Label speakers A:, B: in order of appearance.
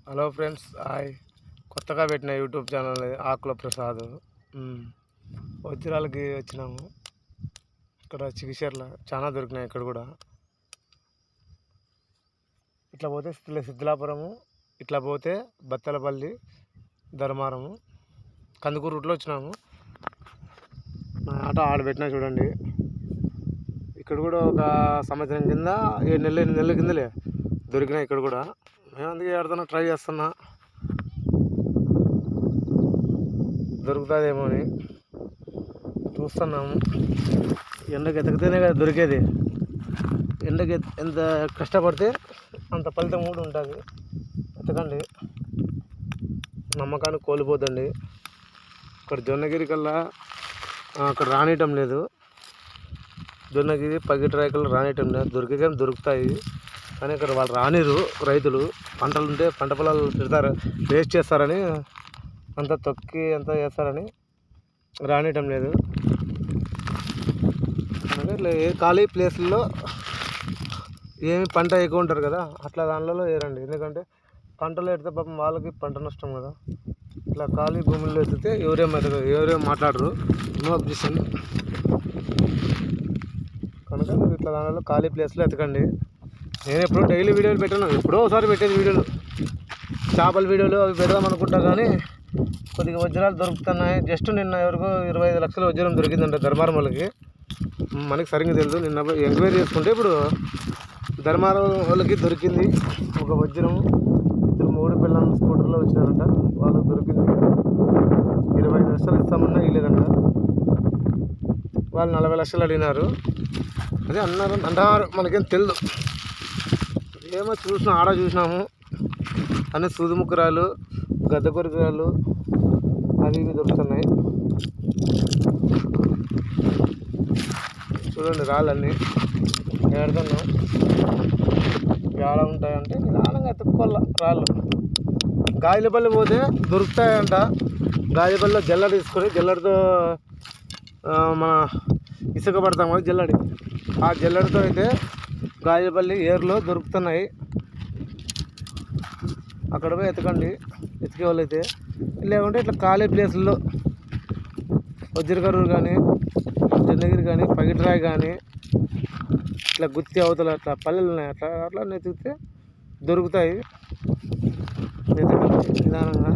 A: Hello friends, hi. కొత్తగా పెట్టిన YouTube channel ఆకుల ప్రసాద్. వజ్రాలకి వచ్చినాము. ఇక్కడ చిగిచెర్ల చాలా దొరికినాయి. ఇక్కడ కూడా ఇట్లా పోతే సిద్ధిలాపురము, ఇట్లా పోతే బత్తలపల్లి, ధర్మారము, కందుకూరు రూట్లో వచ్చినాము. నా ఆట ఆడబెట్టినా చూడండి. ఇక్కడ కూడా ఒక సంవత్సరం కింద 7 నెలల కిందలే దొరికినాయి. ఇక్కడ కూడా మేము అందుకే ఆడుతున్నా, ట్రై చేస్తున్నా దొరుకుతుందేమో అని చూస్తున్నాము. ఎండకి ఎతికితేనే కదా దొరికేది. ఎండకి ఎంత కష్టపడితే అంత ఫలితం కూడా ఉంటుంది. ఎతకండి, నమ్మకాన్ని కోల్పోద్దండి. ఇక్కడ జొన్నగిరి కల్లా అక్కడ రానియటం లేదు. జొన్నగిరి పగిటిరాయకలు రానియటం లేదు. దొరికే దొరుకుతాయి కానీ ఇక్కడ వాళ్ళు రానిరు. రైతులు పంటలు ఉంటే పంట పొలాలు పెడతారు, వేస్ట్ చేస్తారని, అంత తొక్కి అంతా చేస్తారని రానియటం లేదు. ఇట్లా ఏ ఖాళీ ప్లేస్లో ఏమి పంట ఎక్కువ ఉంటారు కదా, అట్లా దానిలో వేరండి. ఎందుకంటే పంటలు ఎడితే పాపం వాళ్ళకి పంట నష్టం కదా. ఇట్లా ఖాళీ భూముల్లో ఎత్తితే ఎవరేం మాట్లాడరు, నో అబ్జెక్షన్. కనుక మీరు ఇట్లా దానిలో ఖాళీ ప్లేస్లో ఎతకండి. నేను ఎప్పుడూ డైలీ వీడియోలు పెట్టాను, ఎప్పుడో ఒకసారి పెట్టేది వీడియోలు, చేపల వీడియోలు అవి పెడదాం అనుకుంటా. కానీ కొద్దిగా వజ్రాలు దొరుకుతున్నాయి. జస్ట్ నిన్న ఎవరికో 25 లక్షల వజ్రం దొరికిందంట ధర్మారం వాళ్ళకి. మనకి సరిగ్గా తెలుసు. నిన్న ఎంక్వైరీ చేసుకుంటే ఇప్పుడు ధర్మారం వాళ్ళకి దొరికింది ఒక వజ్రం. 3 పిల్లలు స్కూటర్లో వచ్చినారంట, వాళ్ళకి దొరికింది. 25 లక్షలు ఇస్తామన్నా ఇవ్వలేదంట. వాళ్ళు 40 లక్షలు అడిగినారు. అదే అంటారు, మనకేం తెలియదు. ఏమో ఆడ చూసినాము అన్నీ సూదిముక్కరాలు, గద్ద కొరికరాలు అవి ఇవి దొరుకుతున్నాయి. చూడండి రాళ్ళన్నీ ఏడుతున్నాం. ఏడ ఉంటాయంటే నిదానంగా ఎత్తుక్కోవాలి రాళ్ళు. గాజులపల్లి పోతే దొరుకుతాయంట. గాజులపల్లిలో జల్లడి తీసుకొని, జల్లడితో మన ఇసుక పడతాం కదా జల్లడి, ఆ జల్లడితో అయితే గాజులపల్లి ఏరులో దొరుకుతున్నాయి. అక్కడ పోయి ఎతకండి, ఎతికే వాళ్ళు అయితే. లేకుంటే ఇట్లా ఖాళీ ప్లేసుల్లో వజ్రకరూరు కానీ, జొన్నగిరి కానీ, పగిటిరాయి కానీ, ఇట్లా గుత్తి అవతల అట్లా పల్లెలు ఉన్నాయి, అట్లా ఎతికితే దొరుకుతాయి. ఎతకండి నిదానంగా.